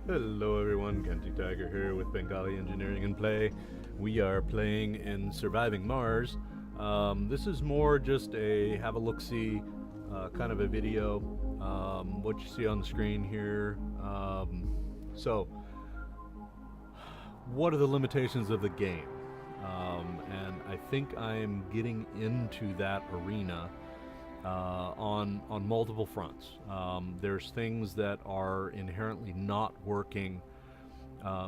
Hello everyone, Kenty Tiger here with Bengali Engineering and Play. We are playing in Surviving Mars. This is more just a have a look-see kind of a video. What you see on the screen here. So, what are the limitations of the game? And I think I am getting into that arena on multiple fronts. There's things that are inherently not working,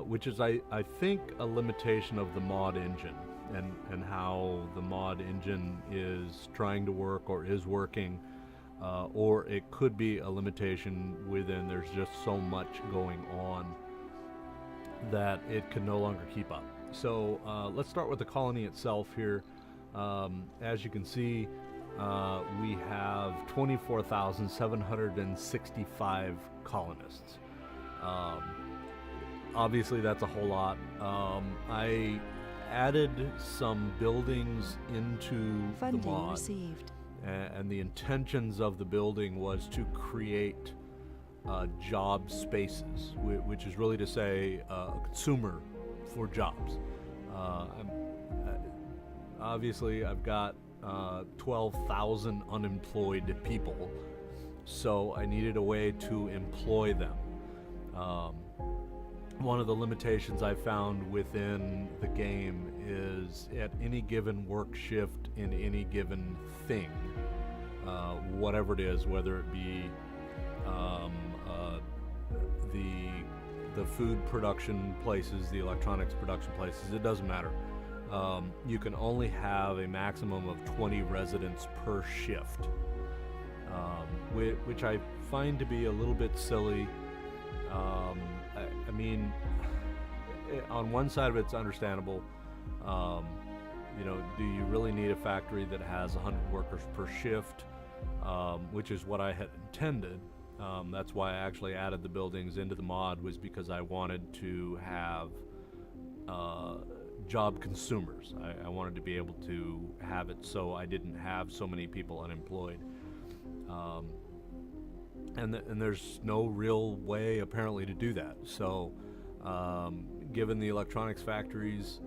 which is I think a limitation of the mod engine and how the mod engine is trying to work or is working, or it could be a limitation within. There's just so much going on that it can no longer keep up. So let's start with the colony itself here. As you can see, we have 24,765 colonists. Obviously, that's a whole lot. I added some buildings into Funding the mod, received. and the intentions of the building was to create job spaces, which is really to say a consumer for jobs. Obviously, I've got 12,000 unemployed people, so I needed a way to employ them. One of the limitations I found within the game is at any given work shift in any given thing, whatever it is, whether it be the food production places, the electronics production places, it doesn't matter. You can only have a maximum of 20 residents per shift, which I find to be a little bit silly. I mean, on one side of it's understandable. Do you really need a factory that has 100 workers per shift, which is what I had intended. That's why I actually added the buildings into the mod, was because I wanted to have job consumers. I wanted to be able to have it so I didn't have so many people unemployed. And there's no real way apparently to do that. So given the electronics factories,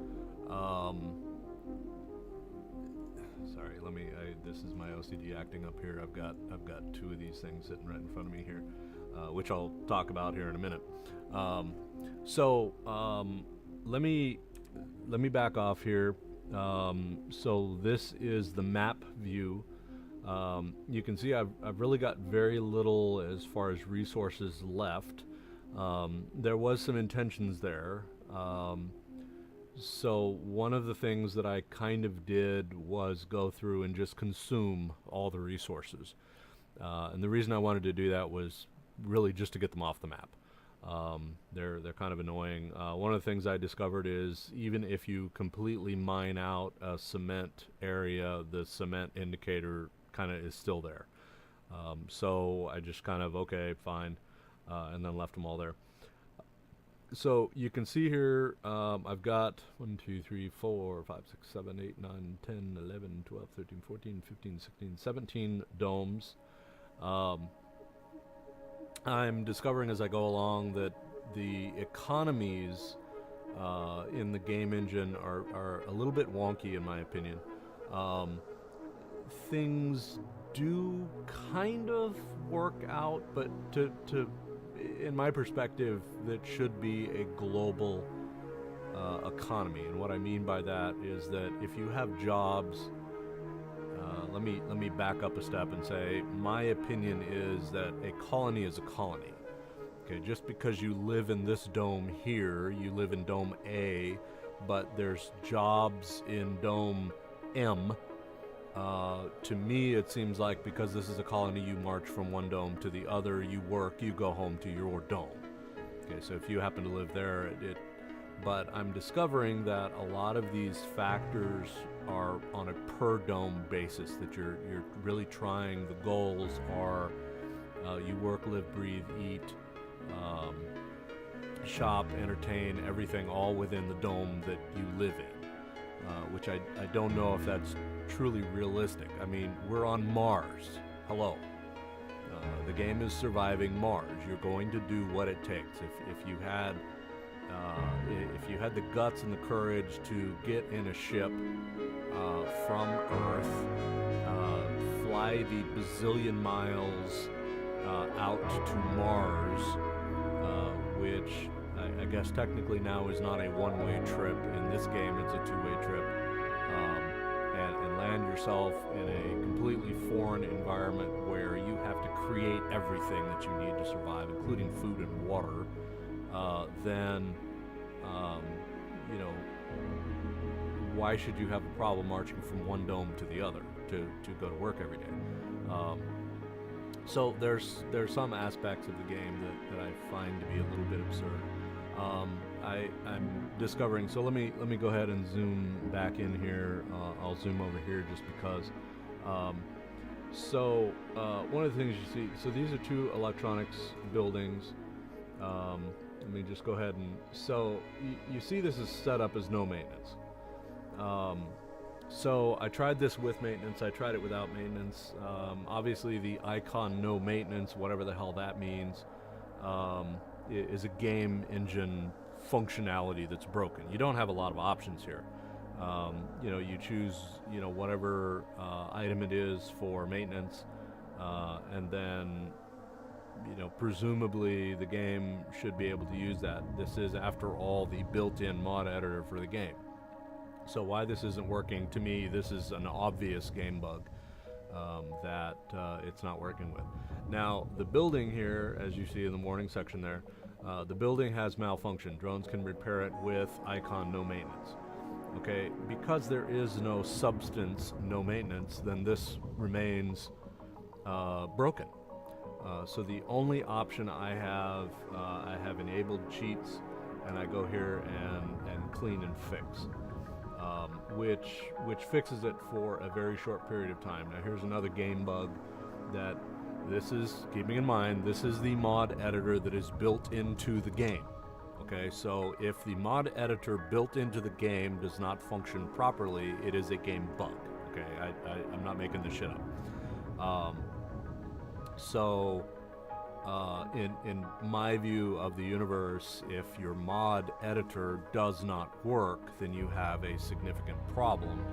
sorry, this is my OCD acting up here. I've got two of these things sitting right in front of me here, which I'll talk about here in a minute. Let me back off here. So this is the map view. You can see I've really got very little as far as resources left. There was some intentions there. So one of the things that I kind of did was go through and just consume all the resources. And the reason I wanted to do that was really just to get them off the map. They're kind of annoying. One of the things I discovered is even if you completely mine out a cement area, the cement indicator kind of is still there. So I just kind of, okay, fine, and then left them all there. So you can see here, I've got 1, 2, 3, 4, 5, 6, 7, 8, 9, 10, 11, 12, 13, 14, 15, 16, 17 domes. I'm discovering as I go along that the economies in the game engine are a little bit wonky in my opinion. Things do kind of work out, but to in my perspective, that should be a global economy. And what I mean by that is that if you have jobs, let me back up a step and say my opinion is that a colony is a colony. Okay, just because you live in this dome here, you live in dome A, but there's jobs in dome M. To me, it seems like because this is a colony, you march from one dome to the other, you work, you go home to your dome. Okay, so if you happen to live there, but I'm discovering that a lot of these factors are on a per dome basis, that you're really trying. The goals are you work, live, breathe, eat, shop, entertain, everything all within the dome that you live in, which I don't know if that's truly realistic. I mean, we're on Mars. Hello. The game is surviving Mars. You're going to do what it takes. If you had the guts and the courage to get in a ship from Earth, fly the bazillion miles out to Mars, which I guess technically now is not a one-way trip. In this game, it's a two-way trip. And land yourself in a completely foreign environment where you have to create everything that you need to survive, including food and water, then, why should you have a problem marching from one dome to the other to go to work every day? So there's some aspects of the game that I find to be a little bit absurd. I'm discovering. So let me go ahead and zoom back in here. I'll zoom over here just because. One of the things you see. So these are two electronics buildings. Let me just go ahead and. So you see this is set up as no maintenance. So I tried this with maintenance. I tried it without maintenance. Obviously, the icon no maintenance, whatever the hell that means, is a game engine functionality that's broken. You don't have a lot of options here. You choose, whatever item it is for maintenance, and then, presumably the game should be able to use that. This is, after all, the built-in mod editor for the game. So why this isn't working, to me, this is an obvious game bug that it's not working with. Now, the building here, as you see in the warning section there, the building has malfunction. Drones can repair it with icon no maintenance. Okay, because there is no substance, no maintenance, then this remains broken. So the only option I have enabled cheats, and I go here and clean and fix. Which fixes it for a very short period of time. Now here's another game bug that this is, keeping in mind, this is the mod editor that is built into the game. Okay, so if the mod editor built into the game does not function properly, it is a game bug. Okay, I'm not making this shit up. In my view of the universe, if your mod editor does not work, then you have a significant problem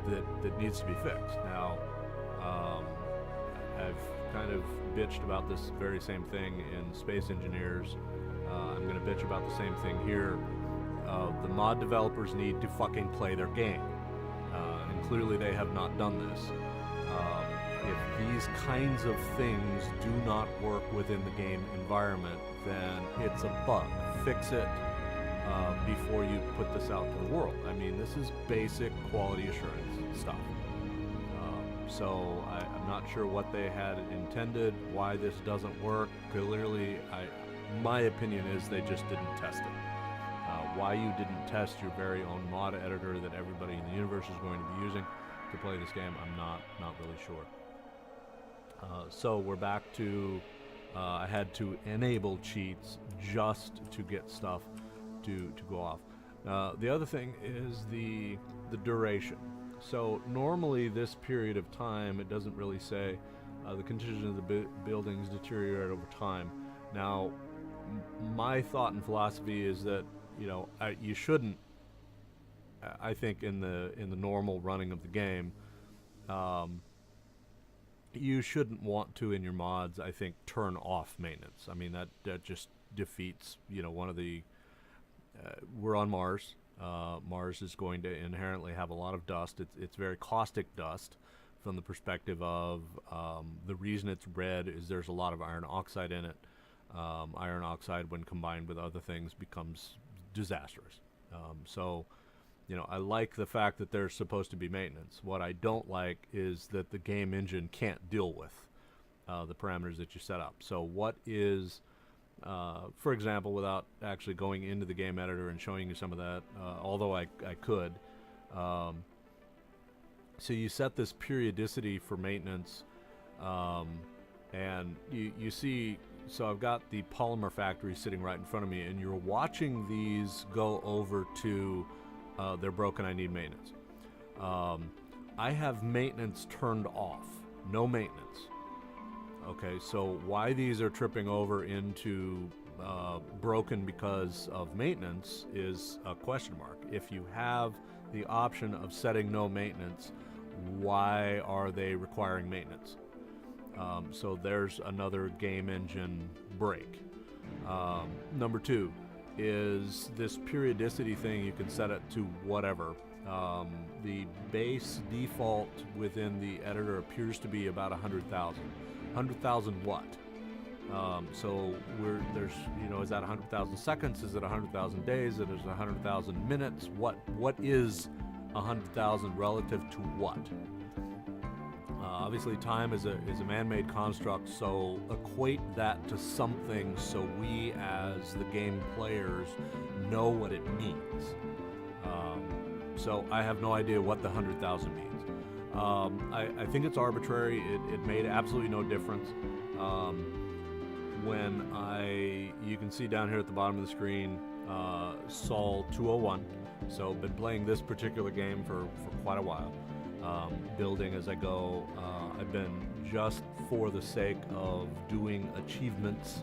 that needs to be fixed. Now, I've kind of bitched about this very same thing in Space Engineers. I'm going to bitch about the same thing here. The mod developers need to fucking play their game, and clearly they have not done this. If these kinds of things do not work within the game environment, then it's a bug. Fix it before you put this out to the world. I mean, this is basic quality assurance stuff. So I'm not sure what they had intended, why this doesn't work. Clearly, my opinion is they just didn't test it. Why you didn't test your very own mod editor that everybody in the universe is going to be using to play this game, I'm not really sure. So we're back to, I had to enable cheats just to get stuff to go off. The other thing is the duration. So normally this period of time, it doesn't really say, the condition of the buildings deteriorate over time. Now, my thought and philosophy is that, you shouldn't, I think in the normal running of the game, you shouldn't want to, in your mods, I think, turn off maintenance. I mean, that just defeats, one of the, we're on Mars. Mars is going to inherently have a lot of dust. It's very caustic dust from the perspective of the reason it's red is there's a lot of iron oxide in it. Iron oxide, when combined with other things, becomes disastrous. I like the fact that there's supposed to be maintenance. What I don't like is that the game engine can't deal with the parameters that you set up. So what is, for example, without actually going into the game editor and showing you some of that, although I could, so you set this periodicity for maintenance, and you see, so I've got the polymer factory sitting right in front of me, and you're watching these go over to they're broken, I need maintenance. I have maintenance turned off, no maintenance. Okay, so why these are tripping over into broken because of maintenance is a question mark. If you have the option of setting no maintenance, why are they requiring maintenance? So there's another game engine break. Number two is this periodicity thing. You can set it to whatever. The base default within the editor appears to be about 100,000. 100,000 what? So there's, is that 100,000 seconds? Is it 100,000 days? Is it 100,000 minutes? What is 100,000 relative to what? Obviously, time is a man-made construct, so equate that to something so we as the game players know what it means. So I have no idea what the 100,000 means. I think it's arbitrary. It made absolutely no difference. You can see down here at the bottom of the screen, Sol 201. So been playing this particular game for quite a while. Building as I go. I've been, just for the sake of doing achievements,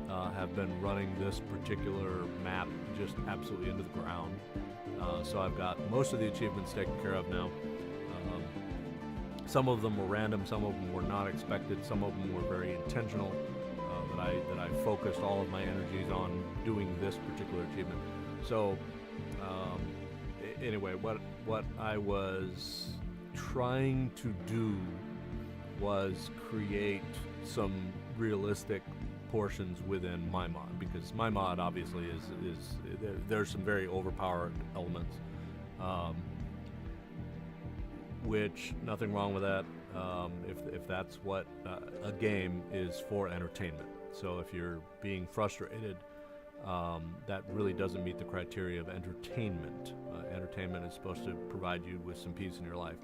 have been running this particular map just absolutely into the ground. So I've got most of the achievements taken care of now. Some of them were random, some of them were not expected, some of them were very intentional, that I focused all of my energies on doing this particular achievement. So anyway, what I was trying to do was create some realistic portions within my mod, because my mod obviously is there's some very overpowered elements, which nothing wrong with that, if that's what a game is for, entertainment. So if you're being frustrated, that really doesn't meet the criteria of entertainment. Entertainment is supposed to provide you with some peace in your life.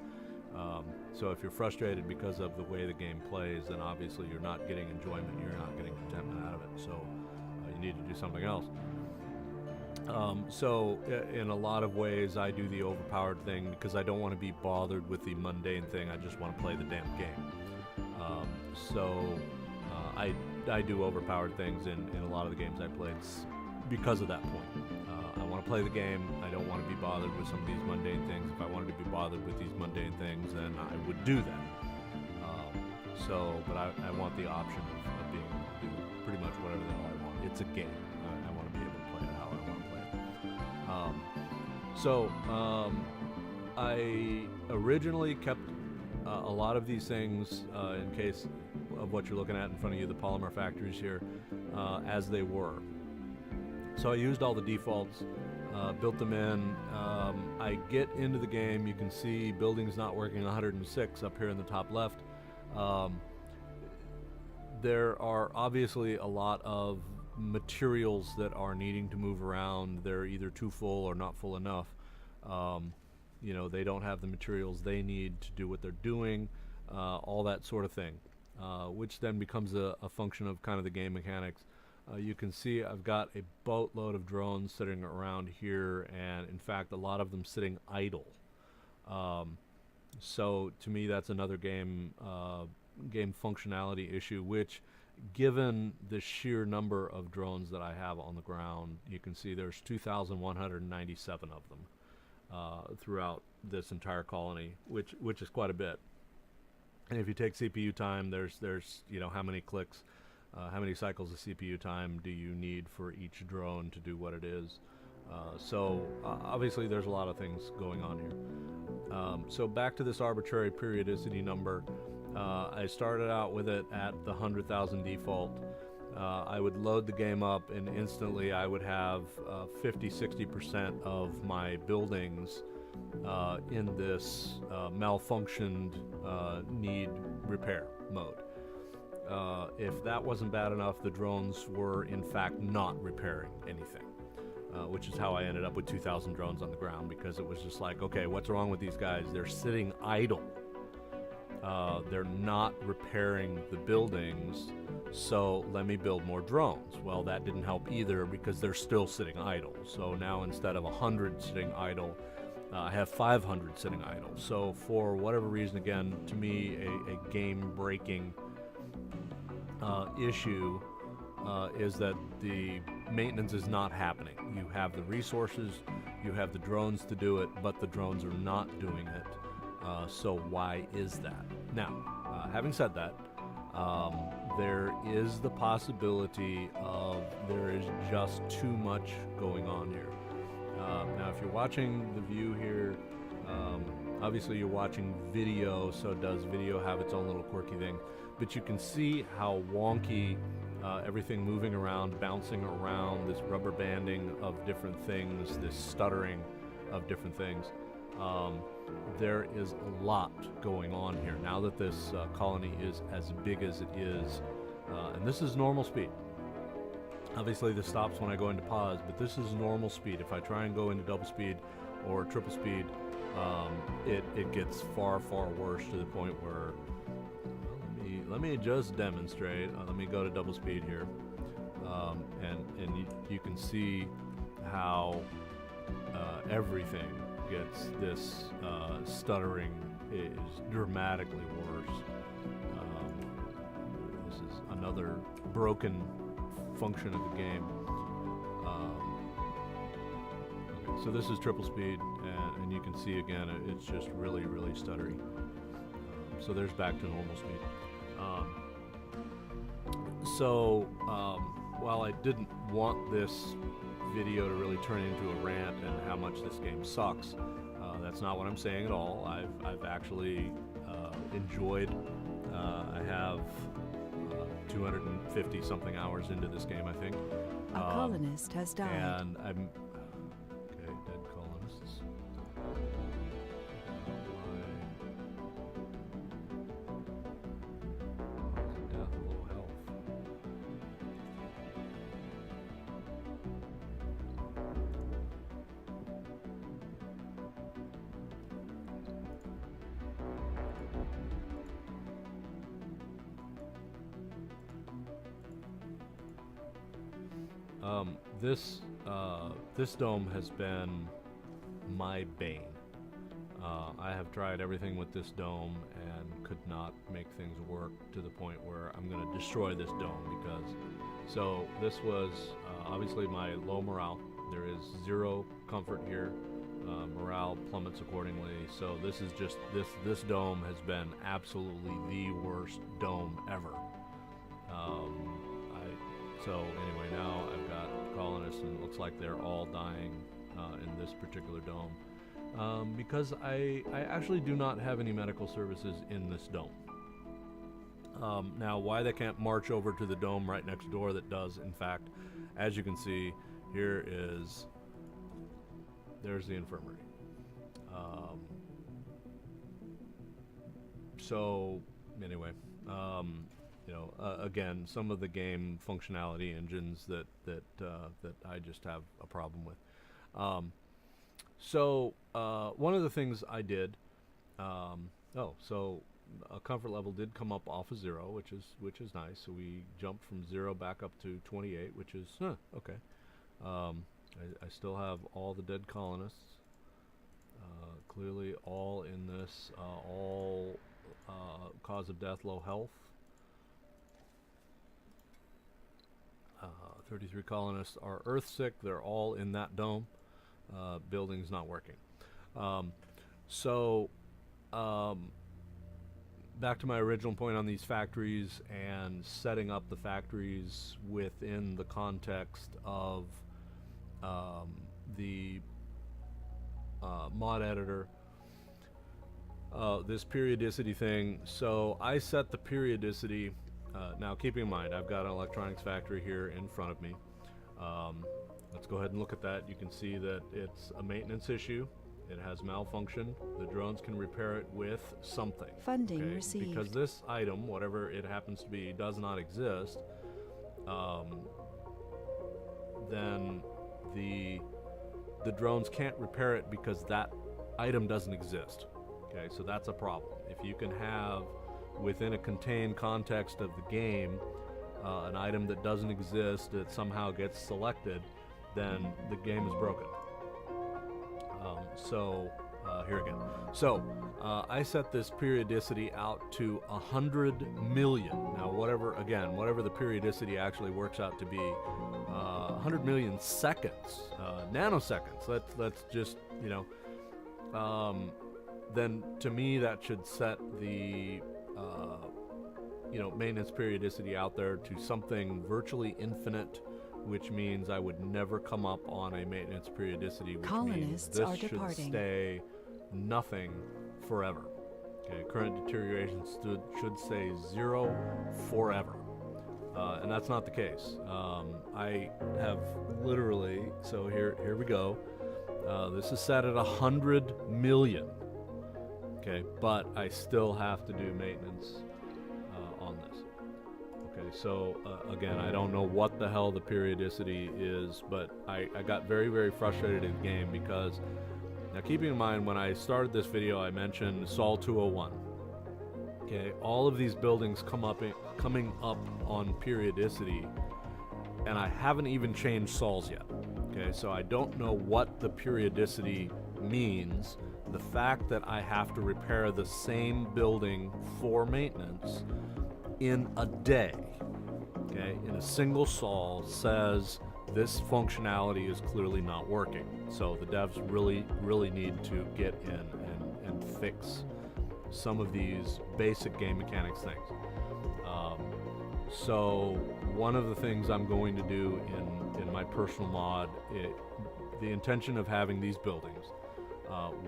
So if you're frustrated because of the way the game plays, then obviously you're not getting enjoyment, you're not getting contentment out of it. So you need to do something else. So in a lot of ways, I do the overpowered thing because I don't want to be bothered with the mundane thing. I just want to play the damn game. I do overpowered things in a lot of the games I played because of that point. I want to play the game. I don't want to be bothered with some of these mundane things. If I wanted to be bothered with these mundane things, then I would do that. But I want the option of being able to do pretty much whatever the hell I want. It's a game. I want to be able to play it how I want to play it. I originally kept a lot of these things, in case of what you're looking at in front of you, the polymer factories here, as they were. So I used all the defaults, built them in. I get into the game, you can see buildings not working 106 up here in the top left. There are obviously a lot of materials that are needing to move around. They're either too full or not full enough. They don't have the materials they need to do what they're doing, all that sort of thing, which then becomes a function of kind of the game mechanics. You can see I've got a boatload of drones sitting around here, and in fact a lot of them sitting idle. So to me that's another game functionality issue, which, given the sheer number of drones that I have on the ground, you can see there's 2,197 of them throughout this entire colony, which is quite a bit. And if you take CPU time, there's how many clicks, how many cycles of CPU time do you need for each drone to do what it is. Obviously there's a lot of things going on here. So back to this arbitrary periodicity number. I started out with it at the 100,000 default. I would load the game up, and instantly I would have 50-60% of my buildings in this malfunctioned need repair mode. If that wasn't bad enough, the drones were in fact not repairing anything, which is how I ended up with 2,000 drones on the ground, because it was just like, okay, what's wrong with these guys? They're sitting idle. They're not repairing the buildings, so let me build more drones. Well, that didn't help either, because they're still sitting idle. So now instead of 100 sitting idle, I have 500 sitting idle. So for whatever reason, again, to me, a game-breaking issue is that the maintenance is not happening. You have the resources, you have the drones to do it, but the drones are not doing it. So why is that? Now, having said that, there is the possibility of there is just too much going on here. Now, if you're watching the view here, obviously you're watching video, so does video have its own little quirky thing, but you can see how wonky everything moving around, bouncing around, this rubber banding of different things, this stuttering of different things. There is a lot going on here now that this colony is as big as it is, and this is normal speed. Obviously this stops when I go into pause, but this is normal speed. If I try and go into double speed or triple speed, it gets far worse, to the point where, well, let me just demonstrate. Let me go to double speed here, and you can see how everything gets this stuttering is dramatically worse. This is another broken function of the game. Okay, so this is triple speed, and you can see again it's just really stuttery. So there's back to normal speed. While I didn't want this video to really turn into a rant and how much this game sucks, that's not what I'm saying at all. I've actually enjoyed. I have 250 something hours into this game, I think. A colonist has died. And I'm okay. Dead colonists. Death, low health. This dome has been my bane. I have tried everything with this dome and could not make things work, to the point where I'm going to destroy this dome so this was obviously my low morale. There is 0 comfort here. Morale plummets accordingly. So this is just this dome has been absolutely the worst dome ever. So anyway, now I've got colonists, and it looks like they're all dying in this particular dome, because I actually do not have any medical services in this dome. Now, why they can't march over to the dome right next door that does, in fact, as you can see, there's the infirmary. So anyway, again, some of the game functionality engines that I just have a problem with. One of the things I did, so a comfort level did come up off of 0, which is nice. So we jumped from 0 back up to 28, which is okay. I still have all the dead colonists. Clearly, all in this, all cause of death, low health. 33 colonists are earth sick. They're all in that dome. Building's not working. Back to my original point on these factories and setting up the factories within the context of the mod editor. This periodicity thing. So I set the periodicity. Now, keeping in mind, I've got an electronics factory here in front of me. Let's go ahead and look at that. You can see that it's a maintenance issue. It has malfunction. The drones can repair it with something. Funding received. Because this item, whatever it happens to be, does not exist, then the drones can't repair it because that item doesn't exist. Okay, so that's a problem. If you can have, within a contained context of the game, an item that doesn't exist that somehow gets selected, then the game is broken. here again. So I set this periodicity out to 100 million. Now, whatever the periodicity actually works out to be, 100 million seconds, nanoseconds. Let's just, then to me that should set the maintenance periodicity out there to something virtually infinite, which means I would never come up on a maintenance periodicity, which Colonists means are this should departing. stay nothing forever. Okay, current deterioration should say 0 forever. And that's not the case. I have literally, so here we go. This is set at 100 million. Okay, but I still have to do maintenance on this. Okay, so again, I don't know what the hell the periodicity is, but I got very, very frustrated in the game because, now keeping in mind, when I started this video, I mentioned Sol 201. Okay, all of these buildings coming up on periodicity, and I haven't even changed sols yet. Okay, so I don't know what the periodicity means. The fact that I have to repair the same building for maintenance in a day, okay, in a single sol, says this functionality is clearly not working. So the devs really need to get in and fix some of these basic game mechanics things. So one of the things I'm going to do in my personal mod, the intention of having these buildings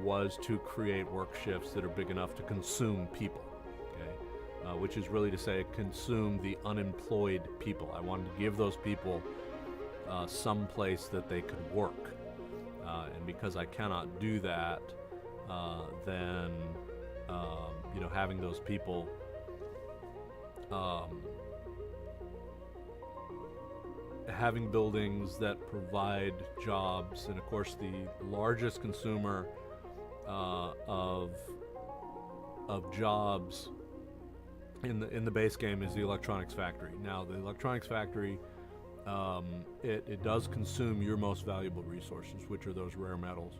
was to create work shifts that are big enough to consume people, okay? Which is really to say consume the unemployed people. I wanted to give those people some place that they could work. And because I cannot do that, then having those people having buildings that provide jobs, and of course the largest consumer of jobs in the base game is the electronics factory. Now the electronics factory, it does consume your most valuable resources, which are those rare metals.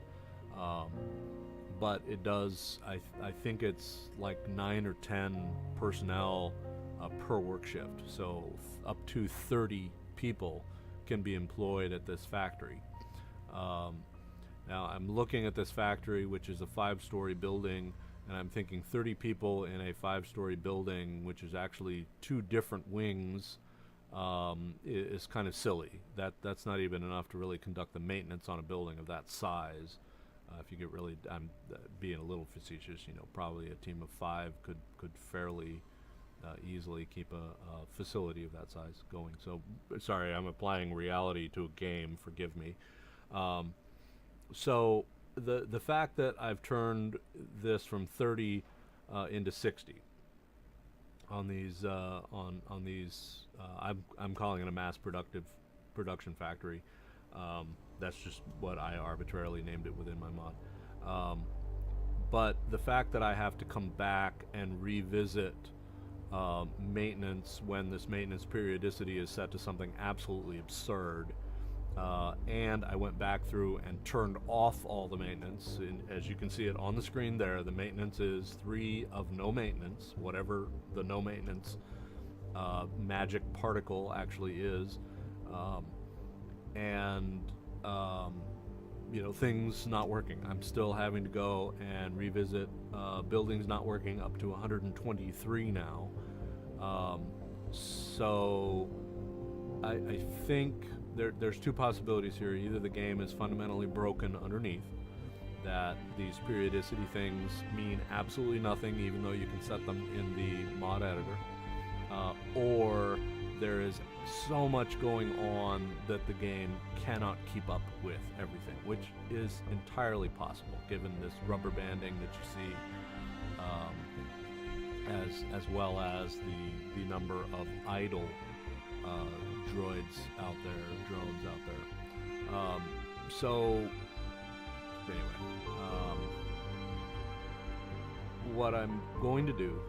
But it does, I think it's like 9 or 10 personnel per work shift. So up to 30 people can be employed at this factory. Now I'm looking at this factory, which is a 5-story building, and I'm thinking 30 people in a 5-story building, which is actually 2 different wings, is kind of silly. That's not even enough to really conduct the maintenance on a building of that size. If you get really, I'm being a little facetious, probably a team of 5 could fairly easily keep a facility of that size going. So, sorry, I'm applying reality to a game, forgive me. So the fact that I've turned this from 30 into 60 on these on these, I'm calling it a mass production factory. That's just what I arbitrarily named it within my mod. But the fact that I have to come back and revisit maintenance when this maintenance periodicity is set to something absolutely absurd, and I went back through and turned off all the maintenance, and as you can see it on the screen there, the maintenance is 3 of no maintenance, whatever the no maintenance magic particle actually is, and things not working. I'm still having to go and revisit buildings not working up to 123 now. So I think there's 2 possibilities here. Either the game is fundamentally broken underneath, that these periodicity things mean absolutely nothing even though you can set them in the mod editor, or there is so much going on that the game cannot keep up with everything, which is entirely possible given this rubber banding that you see, as well as the number of idle drones out there. So anyway, what I'm going to do,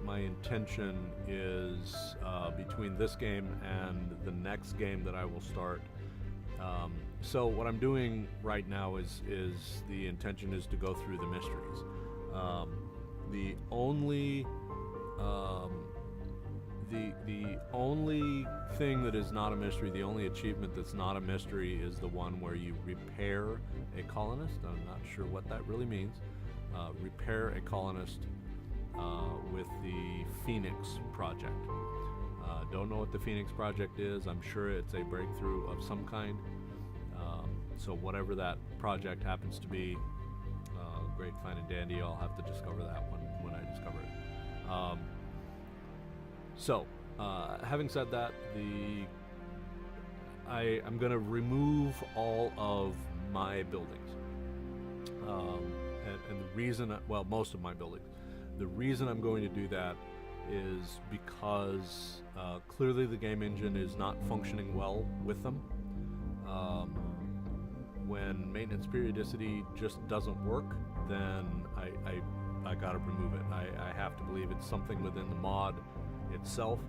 my intention is, between this game and the next game that I will start, So what I'm doing right now is the intention is to go through the mysteries. The only the only thing that is not a mystery, the only achievement that's not a mystery, is the one where you repair a colonist. I'm not sure what that really means. Repair a colonist with the Phoenix Project. Don't know what the Phoenix Project is. I'm sure it's a breakthrough of some kind. So whatever that project happens to be, great, fine, and dandy. I'll have to discover that when I discover it. So, having said that, I'm going to remove all of my buildings. And the reason, most of my buildings. The reason I'm going to do that is because clearly the game engine is not functioning well with them. When maintenance periodicity just doesn't work, then I gotta remove it. I have to believe it's something within the mod itself.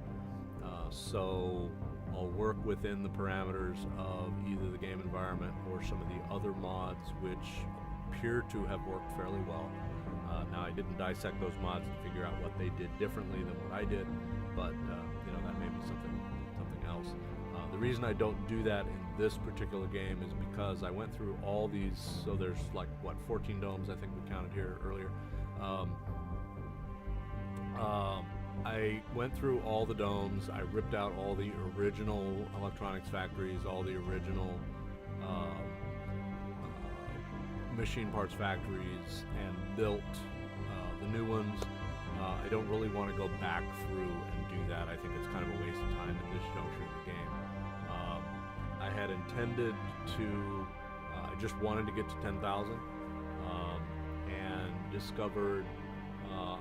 So I'll work within the parameters of either the game environment or some of the other mods, which appear to have worked fairly well. Now, I didn't dissect those mods to figure out what they did differently than what I did, but that may be something else. The reason I don't do that in this particular game is because I went through all these. So there's 14 domes, I think we counted here earlier. I went through all the domes. I ripped out all the original electronics factories, all the original machine parts factories, and built the new ones. I don't really want to go back through and do that. I think it's kind of a waste of time at this juncture of the game. I had intended to, I just wanted to get to 10,000, and discovered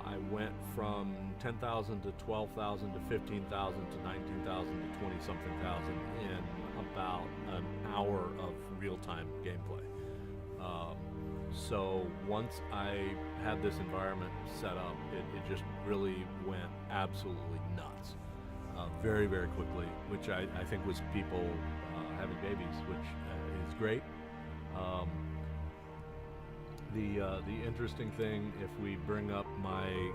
I went from 10,000 to 12,000 to 15,000 to 19,000 to 20-something thousand in about an hour of real-time gameplay. So once I had this environment set up, it just really went absolutely nuts, very, very quickly, which I think was people having babies, which is great. The interesting thing, if we bring up my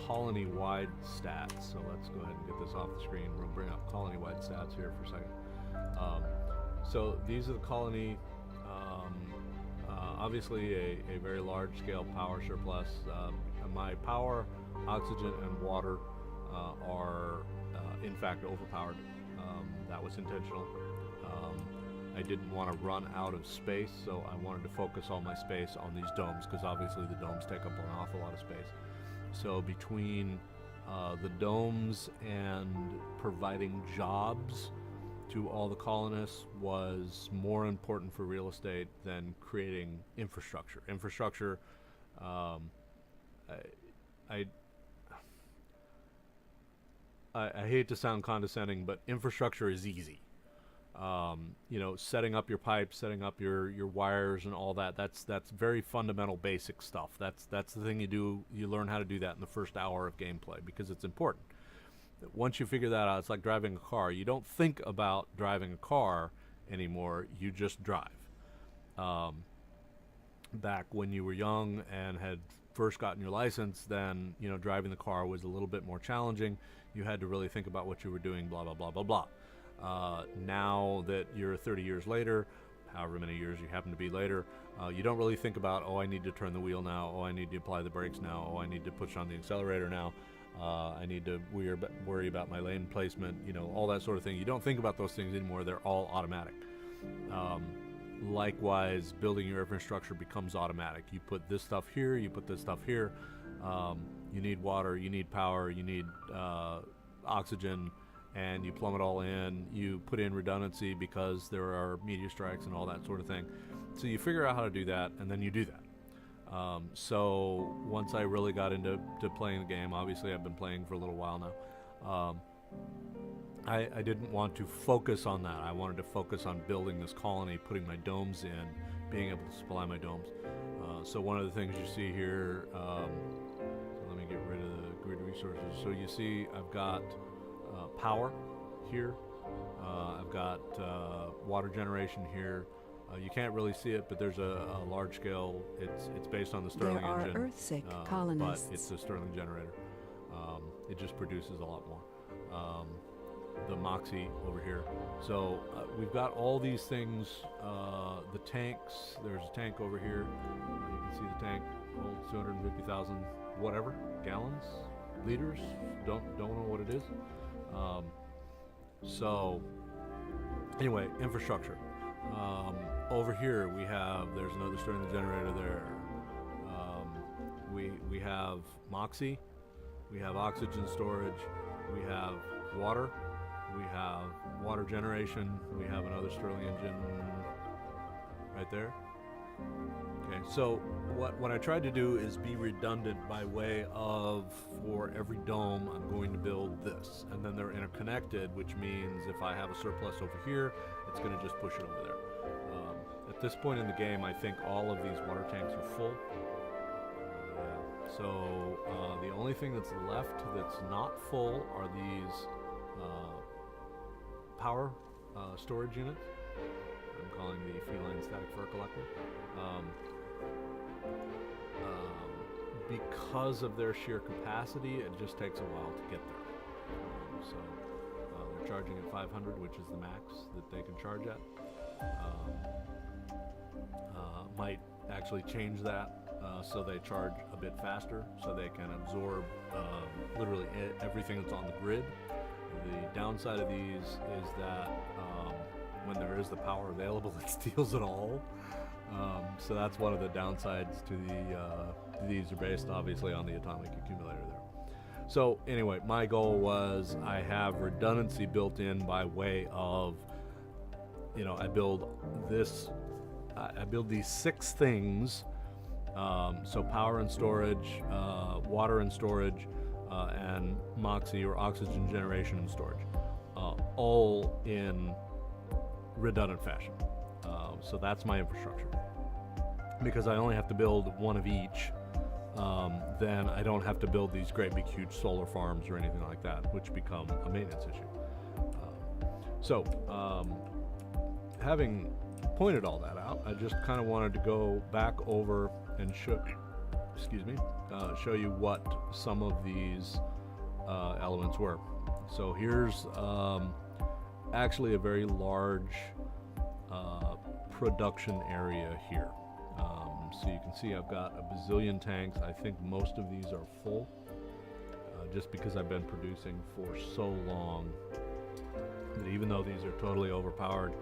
colony-wide stats, so let's go ahead and get this off the screen. We'll bring up colony-wide stats here for a second. So these are the colony. Obviously a very large-scale power surplus. My power, oxygen, and water are in fact overpowered. That was intentional. I didn't want to run out of space, so I wanted to focus all my space on these domes, because obviously the domes take up an awful lot of space. So between the domes and providing jobs to all the colonists was more important for real estate than creating infrastructure. Infrastructure, I hate to sound condescending, but infrastructure is easy. Setting up your pipes, setting up your wires and all that, that's very fundamental basic stuff. That's the thing you do. You learn how to do that in the first hour of gameplay because it's important. Once you figure that out, it's like driving a car. You don't think about driving a car anymore, you just drive. Back when you were young and had first gotten your license, then driving the car was a little bit more challenging. You had to really think about what you were doing, blah blah blah blah blah. Now that you're 30 years later, however many years you happen to be later, you don't really think about, I need to turn the wheel now, I need to apply the brakes now, I need to push on the accelerator now, I need to worry about my lane placement, all that sort of thing. You don't think about those things anymore. They're all automatic. Likewise, building your infrastructure becomes automatic. You put this stuff here, you put this stuff here. You need water, you need power, you need oxygen, and you plumb it all in. You put in redundancy because there are meteor strikes and all that sort of thing. So you figure out how to do that, and then you do that. So once I really got into playing the game, obviously I've been playing for a little while now, I didn't want to focus on that. I wanted to focus on building this colony, putting my domes in, being able to supply my domes. So one of the things you see here, so let me get rid of the grid resources. So you see I've got power here, I've got water generation here, You can't really see it, but there's a large scale. It's based on the Stirling There are engine, Earth-sick colonists. but it's a Stirling generator. It just produces a lot more. The Moxie over here. So we've got all these things. The tanks. There's a tank over here. You can see the tank holds 250,000 whatever gallons, liters. Don't know what it is. So anyway, infrastructure. Over here there's another Stirling generator there. We have Moxie, we have oxygen storage, we have water, we have water generation, we have another Stirling engine right there. Okay, so what I tried to do is be redundant by way of, for every dome I'm going to build this, and then they're interconnected, which means if I have a surplus over here, it's going to just push it over there. At this point in the game, I think all of these water tanks are full. So the only thing that's left that's not full are these power storage units. I'm calling the feline static fur collector. Because of their sheer capacity, it just takes a while to get there. So they're charging at 500, which is the max that they can charge at. Might actually change that so they charge a bit faster, so they can absorb literally everything that's on the grid. The downside of these is that when there is the power available, it steals it all. So that's one of the downsides to these are based obviously on the atomic accumulator there. So anyway, my goal was I have redundancy built in by way of, I build these 6 things. So power and storage, water and storage, and Moxie or oxygen generation and storage, all in redundant fashion. So that's my infrastructure. Because I only have to build one of each, then I don't have to build these great big huge solar farms or anything like that, which become a maintenance issue. Having pointed all that out, I just kind of wanted to go back over and show you what some of these elements were. So here's actually a very large production area here. So you can see I've got a bazillion tanks. I think most of these are full, just because I've been producing for so long that even though these are totally overpowered,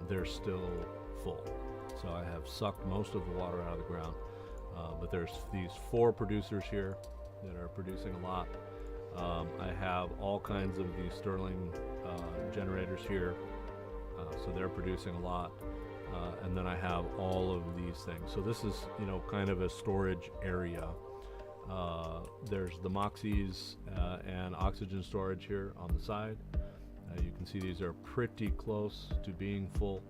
they're still full. So I have sucked most of the water out of the ground, but there's these 4 producers here that are producing a lot. I have all kinds of these Stirling generators here, so they're producing a lot. And then I have all of these things. So this is, kind of a storage area. There's the Moxies and oxygen storage here on the side. You can see these are pretty close to being full,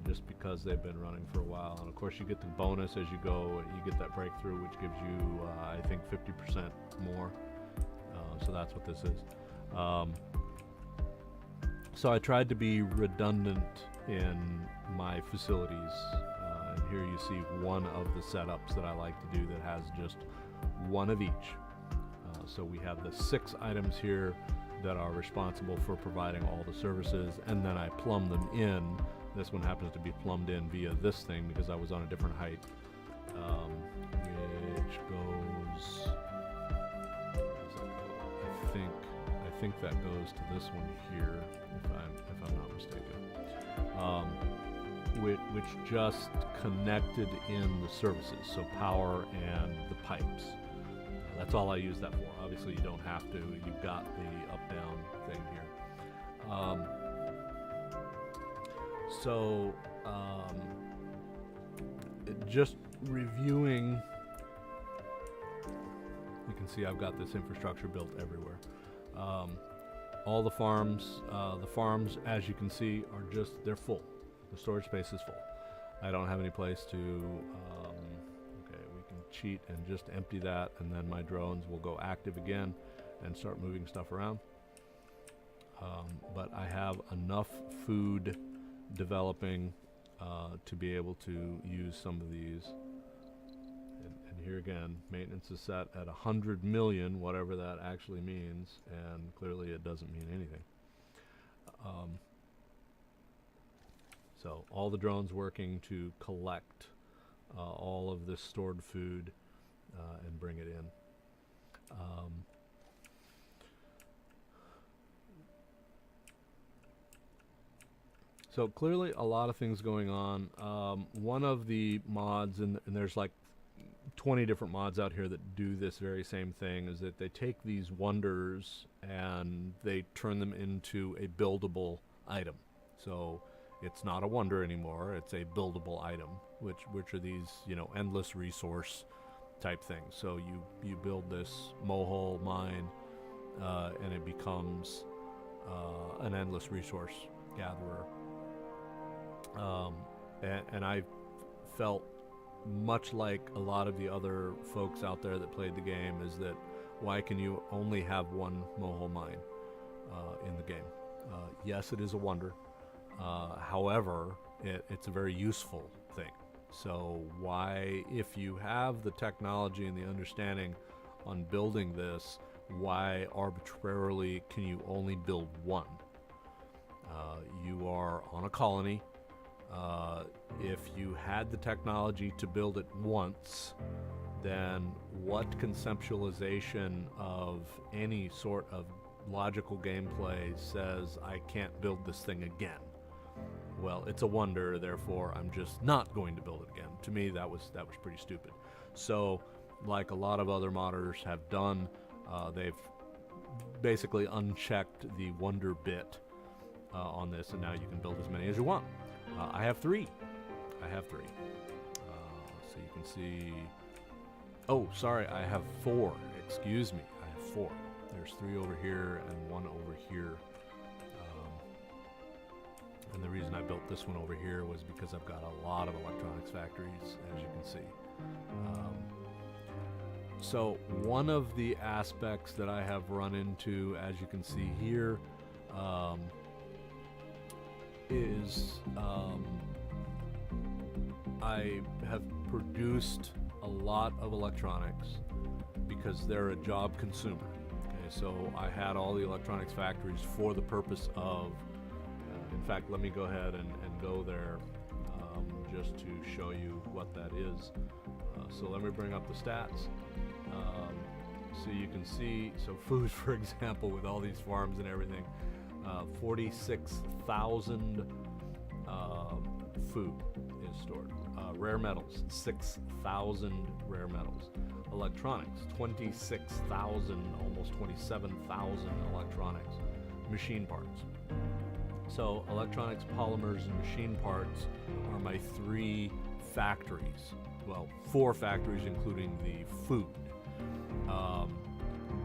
just because they've been running for a while. And of course you get the bonus as you go. You get that breakthrough, which gives you, I think, 50% more. So that's what this is. So I tried to be redundant in my facilities. And here you see one of the setups that I like to do that has just one of each. So we have the 6 items here that are responsible for providing all the services, and then I plumb them in. This one happens to be plumbed in via this thing because I was on a different height, which goes, I think that goes to this one here, if I'm not mistaken, which just connected in the services, so power and the pipes. That's all I use that for. Obviously, you don't have to. You've got the up-down thing here. Just reviewing, you can see I've got this infrastructure built everywhere. All the farms, as you can see, are they're full. The storage space is full. I don't have any place to, we can cheat and just empty that, and then my drones will go active again and start moving stuff around. But I have enough food developing to be able to use some of these. And here again, maintenance is set at 100 million, whatever that actually means, and clearly it doesn't mean anything. So all the drones working to collect all of this stored food and bring it in. So clearly a lot of things going on. One of the mods, and there's like 20 different mods out here that do this very same thing, is that they take these wonders and they turn them into a buildable item. So it's not a wonder anymore, it's a buildable item, which are these, you know, endless resource type things. So you build this mohole mine and it becomes an endless resource gatherer. And I felt much like a lot of the other folks out there that played the game, is that why can you only have one mohole mine in the game? Yes, it is a wonder. However, it's a very useful thing. So why, if you have the technology and the understanding on building this, why arbitrarily can you only build one? You are on a colony. If you had the technology to build it once, then what conceptualization of any sort of logical gameplay says I can't build this thing again? Well, it's a wonder, therefore I'm just not going to build it again. To me, that was pretty stupid. So, like a lot of other modders have done, they've basically unchecked the wonder bit on this, and now you can build as many as you want. I have three. So you can see. Oh, sorry, I have four. Excuse me, I have four. There's three over here and one over here. And the reason I built this one over here was because I've got a lot of electronics factories, as you can see. So one of the aspects that I have run into, as you can see here, is I have produced a lot of electronics because they're a job consumer. Okay, so I had all the electronics factories for the purpose of, in fact, let me go ahead and go there just to show you what that is. So let me bring up the stats. So you can see, so food, for example, with all these farms and everything, 46,000 food is stored. Rare metals, 6,000 rare metals. Electronics, 26,000, almost 27,000 electronics. Machine parts. So electronics, polymers, and machine parts are my three factories. Well, four factories including the food.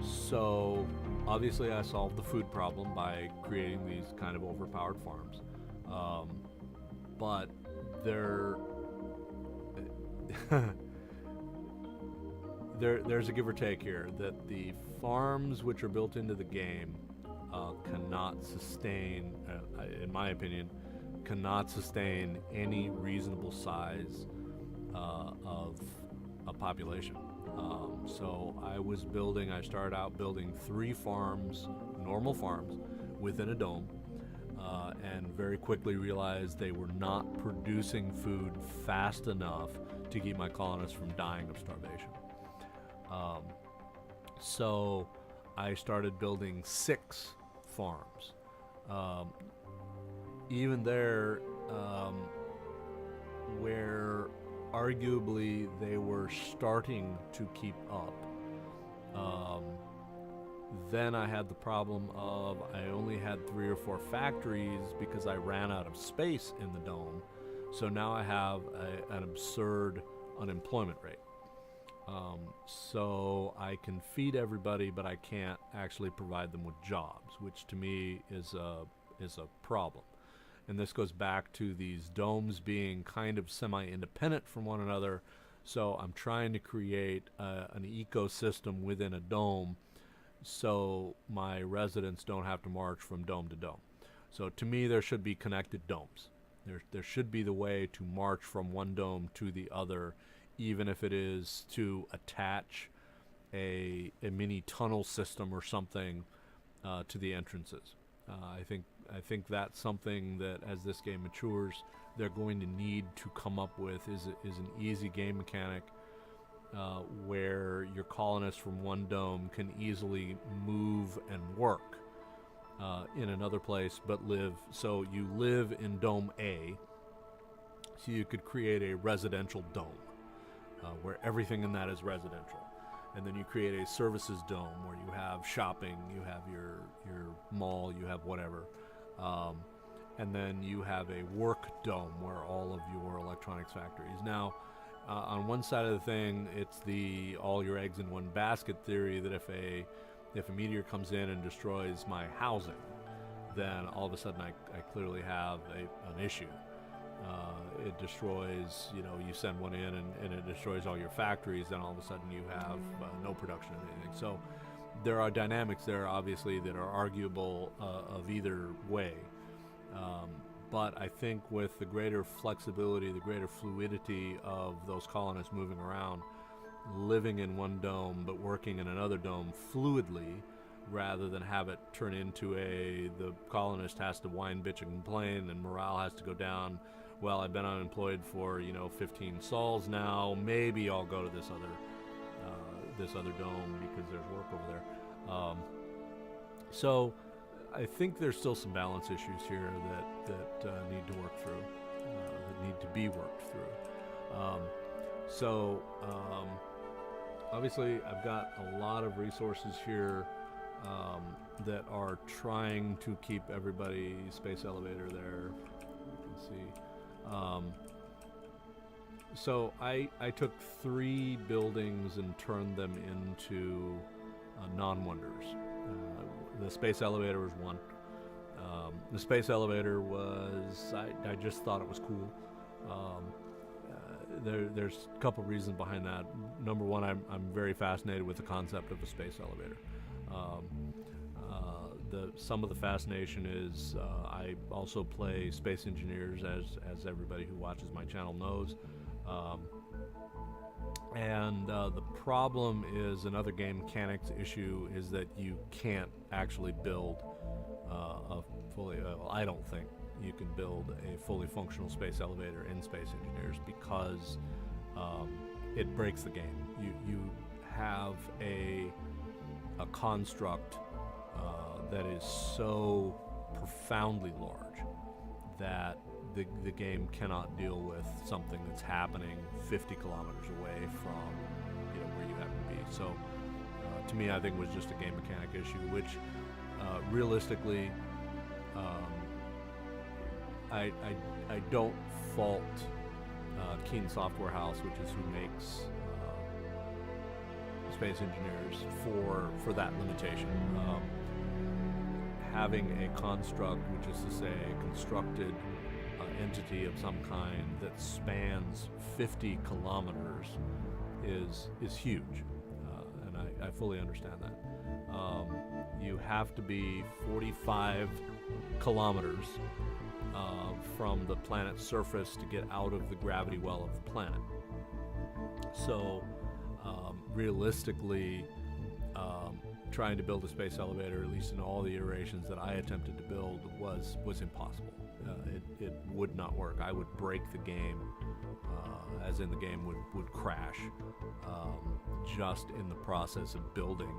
So obviously I solved the food problem by creating these kind of overpowered farms. But there's a give or take here, that the farms which are built into the game cannot sustain, in my opinion, cannot sustain any reasonable size of a population. So I started out building 3 farms, normal farms, within a dome, and very quickly realized they were not producing food fast enough to keep my colonists from dying of starvation. So I started building 6 farms. Even there, where arguably they were starting to keep up, then I had the problem of I only had 3 or 4 factories because I ran out of space in the dome. So now I have an absurd unemployment rate. So I can feed everybody, but I can't actually provide them with jobs, which to me is a problem. And this goes back to these domes being kind of semi-independent from one another. So I'm trying to create an ecosystem within a dome so my residents don't have to march from dome to dome. So to me, there should be connected domes. There should be the way to march from one dome to the other, even if it is to attach a mini tunnel system or something to the entrances. I think that's something that as this game matures, they're going to need to come up with is an easy game mechanic where your colonists from one dome can easily move and work in another place, but live. So you live in Dome A, so you could create a residential dome where everything in that is residential. And then you create a services dome where you have shopping, you have your mall, you have whatever. And then you have a work dome where all of your electronics factories. Now, on one side of the thing, it's the all your eggs in one basket theory that if a meteor comes in and destroys my housing, then all of a sudden I clearly have an issue. It destroys, you send one in and it destroys all your factories, then all of a sudden you have no production of anything. So there are dynamics there, obviously, that are arguable of either way. But I think with the greater flexibility, the greater fluidity of those colonists moving around, living in one dome but working in another dome fluidly, rather than have it turn into the colonist has to whine, bitch, and complain, and morale has to go down. Well, I've been unemployed for 15 sols now. Maybe I'll go to this other dome because there's work over there. So I think there's still some balance issues here that need to work through, that need to be worked through. Obviously, I've got a lot of resources here that are trying to keep everybody space elevator there. You can see. So I took 3 buildings and turned them into non-wonders. The space elevator was one. The space elevator was, I just thought it was cool. There's a couple reasons behind that. Number one, I'm very fascinated with the concept of a space elevator. Some of the fascination is I also play Space Engineers, as everybody who watches my channel knows. And the problem is, another game mechanics issue is that you can't actually build a fully, I don't think you can build a fully functional space elevator in Space Engineers because it breaks the game. You have a construct that is so profoundly large that the game cannot deal with something that's happening 50 kilometers away from where you happen to be. So to me, I think it was just a game mechanic issue, which realistically I don't fault Keen Software House, which is who makes Space Engineers, for that limitation. Having a construct, which is to say a constructed entity of some kind that spans 50 kilometers is huge, and I fully understand that. You have to be 45 kilometers from the planet's surface to get out of the gravity well of the planet. So realistically, trying to build a space elevator, at least in all the iterations that I attempted to build, was impossible. It would not work. I would break the game, as in the game would crash, just in the process of building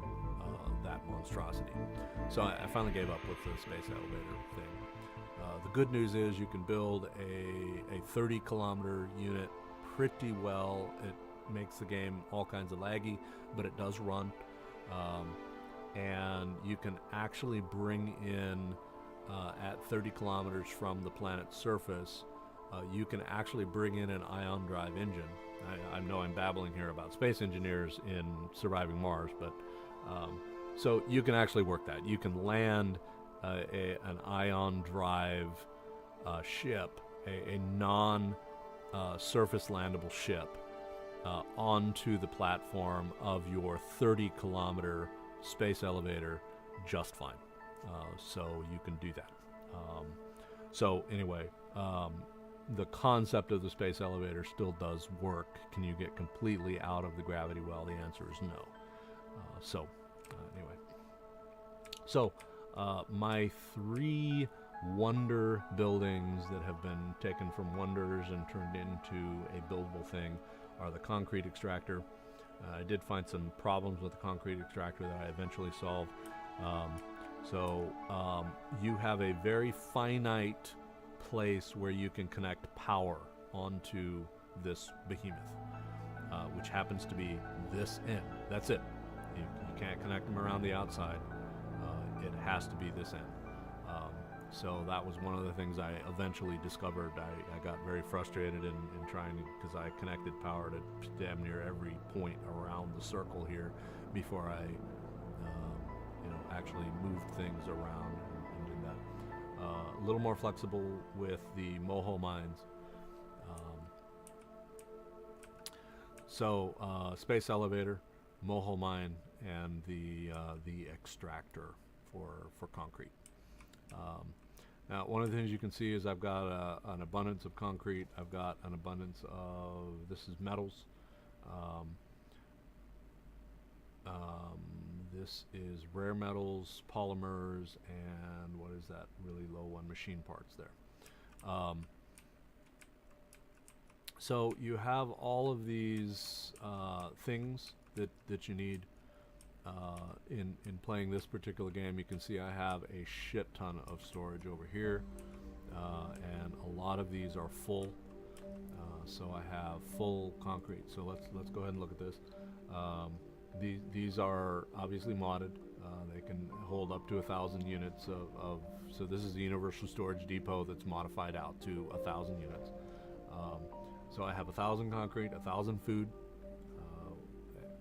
that monstrosity. So I finally gave up with the space elevator thing. The good news is you can build a 30 kilometer unit pretty well. It makes the game all kinds of laggy, but it does run. And you can actually bring in, at 30 kilometers from the planet's surface, you can actually bring in an ion drive engine. I know I'm babbling here about Space Engineers in Surviving Mars, but so you can actually work that. You can land an ion drive ship, a non-surface landable ship, onto the platform of your 30 kilometer space elevator just fine. So you can do that. So anyway, the concept of the space elevator still does work. Can you get completely out of the gravity well? The answer is no. Anyway. So, my 3 wonder buildings that have been taken from wonders and turned into a buildable thing are the concrete extractor. I did find some problems with the concrete extractor that I eventually solved. You have a very finite place where you can connect power onto this behemoth, which happens to be this end. That's it. You can't connect them around the outside. It has to be this end. So that was one of the things I eventually discovered. I got very frustrated in trying to, because I connected power to damn near every point around the circle here before I actually moved things around and did that. A little more flexible with the moho mines. Space elevator, moho mine, and the extractor for concrete. Now, one of the things you can see is I've got an abundance of concrete. I've got an abundance of, this is metals. This is rare metals, polymers, and what is that really low one? Machine parts there. So you have all of these things that you need. In playing this particular game, you can see I have a shit ton of storage over here, and a lot of these are full. So I have full concrete. So let's go ahead and look at this. These are obviously modded. They can hold up to 1,000 units of. So this is the universal storage depot that's modified out to 1,000 units. So I have 1,000 concrete, 1,000 food.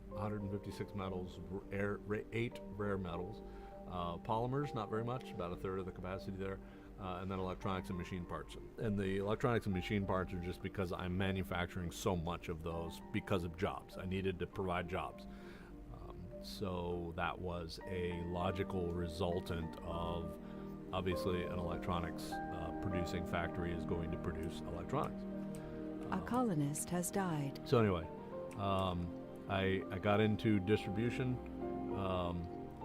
156 metals, 8 rare metals, polymers, not very much, about 1/3 of the capacity there, and then electronics and machine parts. And the electronics and machine parts are just because I'm manufacturing so much of those because of jobs. I needed to provide jobs. So that was a logical resultant of, obviously, an electronics producing factory is going to produce electronics. A colonist has died. So anyway, I got into distribution.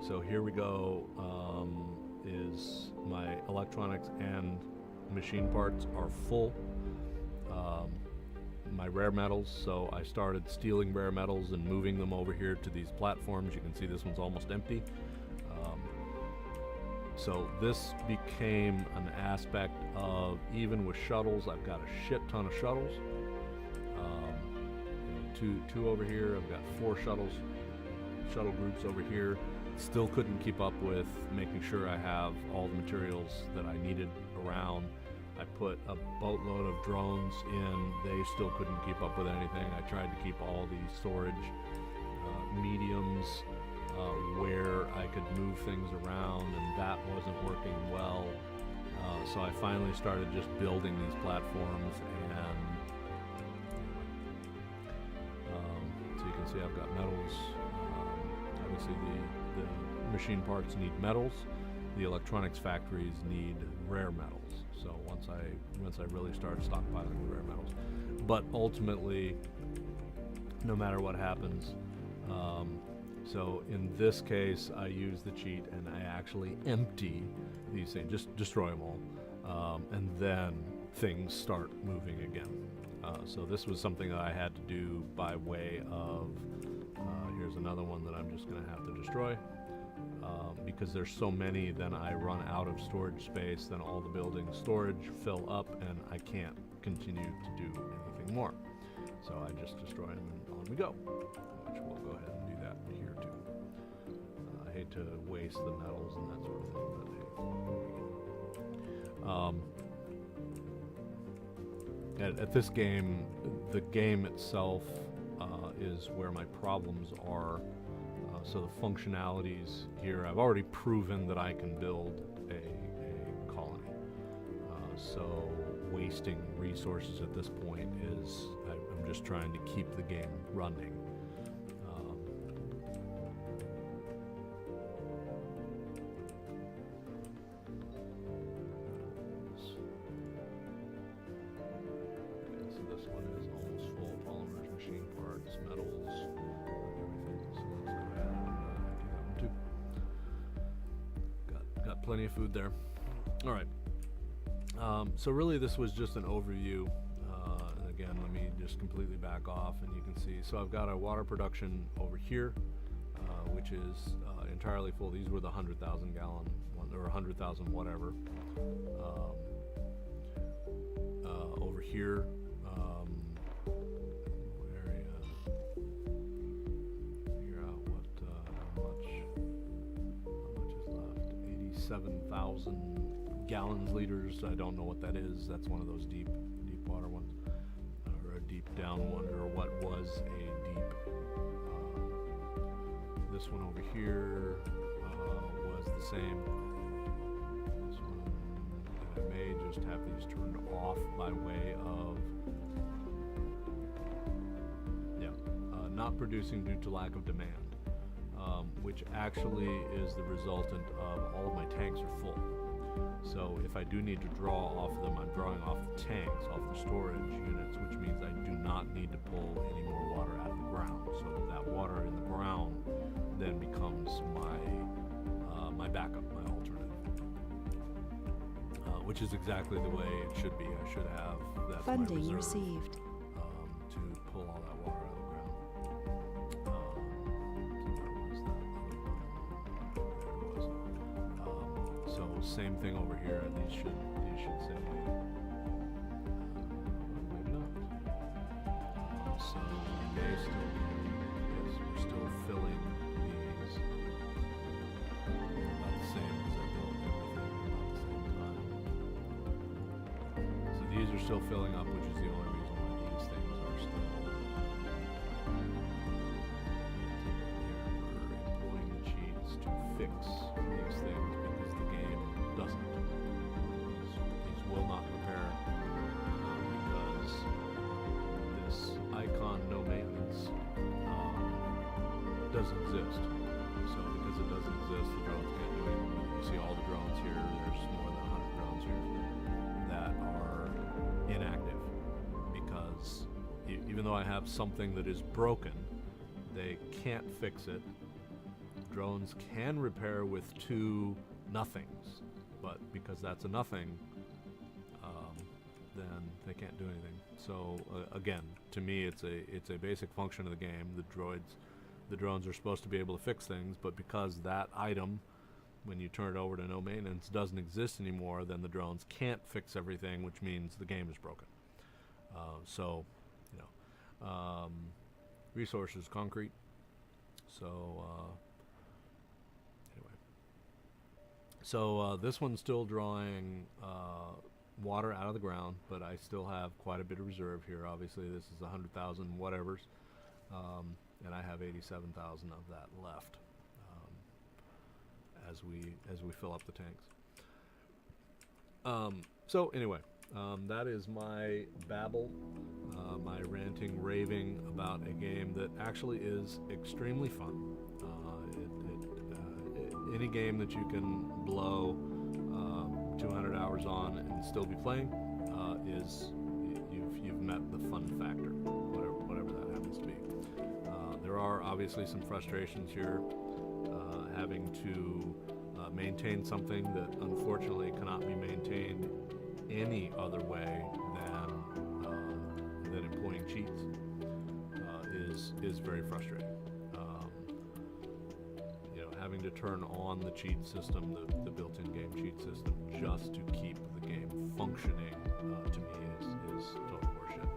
So here we go. Is my electronics and machine parts are full. My rare metals, so I started stealing rare metals and moving them over here to these platforms. You can see this one's almost empty. So this became an aspect of, even with shuttles, I've got a shit ton of shuttles. Two over here. I've got 4 shuttle groups over here. Still couldn't keep up with making sure I have all the materials that I needed around. I put a boatload of drones in. They still couldn't keep up with anything. I tried to keep all the storage mediums where I could move things around, and that wasn't working well. So I finally started just building these platforms, and so you can see I've got metals. Obviously the machine parts need metals. The electronics factories need rare metals. So once I really start stockpiling the rare metals, but ultimately, no matter what happens, so in this case, I use the cheat and I actually empty these things, just destroy them all, and then things start moving again. So this was something that I had to do by way of, here's another one that I'm just going to have to destroy. Because there's so many, then I run out of storage space, then all the building storage fill up, and I can't continue to do anything more. So I just destroy them and on we go, which we'll go ahead and do that here too. I hate to waste the metals and that sort of thing, but hey. At this game, the game itself is where my problems are. So the functionalities here, I've already proven that I can build a colony. So wasting resources at this point is, I'm just trying to keep the game running. This one is almost full. Polymers, machine parts, metals, everything. So let's go ahead and empty that one too. Got plenty of food there. All right. So really this was just an overview. And again, let me just completely back off and you can see. So I've got a water production over here, which is entirely full. These were the 100,000 gallon one, or 100,000 whatever. Over here, figure out how much is left. 87,000 gallons, liters. I don't know what that is. That's one of those deep water ones, or a deep down one, or what was a deep. This one over here was the same. This one, and I may just have these turned off by way of not producing due to lack of demand, which actually is the resultant of all of my tanks are full. So if I do need to draw off them, I'm drawing off the tanks, off the storage units, which means I do not need to pull any more water out of the ground. So that water in the ground then becomes my backup, my alternative, which is exactly the way it should be. I should have that Funding my reserve, received. to pull all that water out of the ground. So same thing over here. These should say maybe not. So we may still be, yes, we're still filling these about the same as I built everything about the same time. So these are still filling up, which is the only reason why these things are still we're employing the cheats to fix these things because the game doesn't. These will not repair because this icon no maintenance doesn't exist. So because it doesn't exist, the drones can't do anything. You see all the drones here. There's more than 100 drones here that are inactive because even though I have something that is broken, they can't fix it. Drones can repair with 2 nothings, but because that's a nothing, then they can't do anything. So again, to me, it's a basic function of the game. The drones are supposed to be able to fix things, but because that item, when you turn it over to no maintenance, doesn't exist anymore, then the drones can't fix everything, which means the game is broken. So, resources, concrete. So anyway, so this one's still drawing water out of the ground, but I still have quite a bit of reserve here. Obviously, this is 100,000 whatevers, and I have 87,000 of that left as we fill up the tanks. So anyway, that is my babble, my ranting, raving about a game that actually is extremely fun. Any game that you can blow 200 hours on and still be playing is you've met the fun factor, whatever that happens to be. There are obviously some frustrations here, having to maintain something that unfortunately cannot be maintained any other way than employing cheats is very frustrating. Having to turn on the cheat system, the built-in game cheat system, just to keep the game functioning, to me is total horseshit.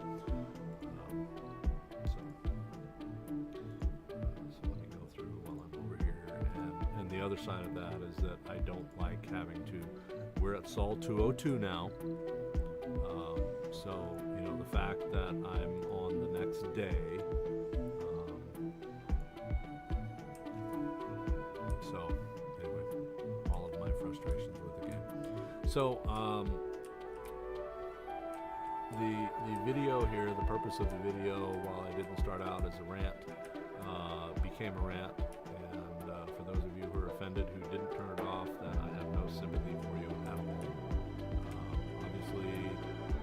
So let me go through while I'm over here, and the other side of that is that I don't like having to. We're at Sol 202 now, so the fact that I'm on the next day. So anyway, all of my frustrations with the game. So the video here, the purpose of the video, while I didn't start out as a rant, became a rant. And for those of you who are offended who didn't turn it off, then I have no sympathy for you at all. Obviously,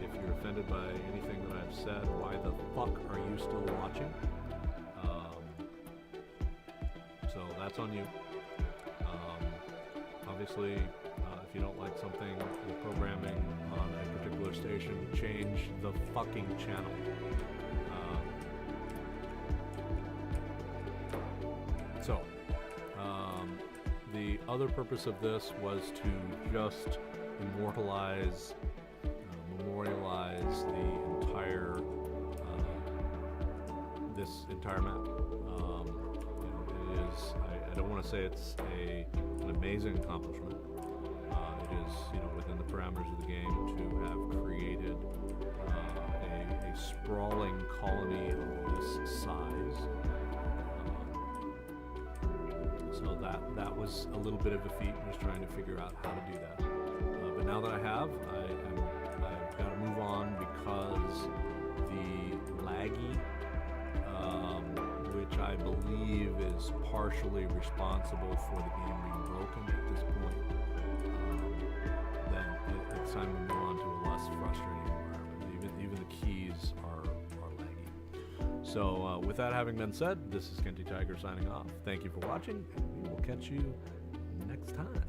if you're offended by anything that I've have said, why the fuck are you still watching? So that's on you. Obviously, if you don't like something, the programming on a particular station, change the fucking channel. The other purpose of this was to just immortalize, memorialize the entire, this entire map. It is, I don't want to say it's an amazing accomplishment. It is, within the parameters of the game to have created a sprawling colony of this size. So that was a little bit of a feat, was trying to figure out how to do that. But now that I have, I've got to move on because the laggy, which I believe is partially responsible for the game being broken at this point, then it's time to move on to a less frustrating environment. Even the keys are laggy. So with that having been said, this is Kenty Tiger signing off. Thank you for watching, and we will catch you next time.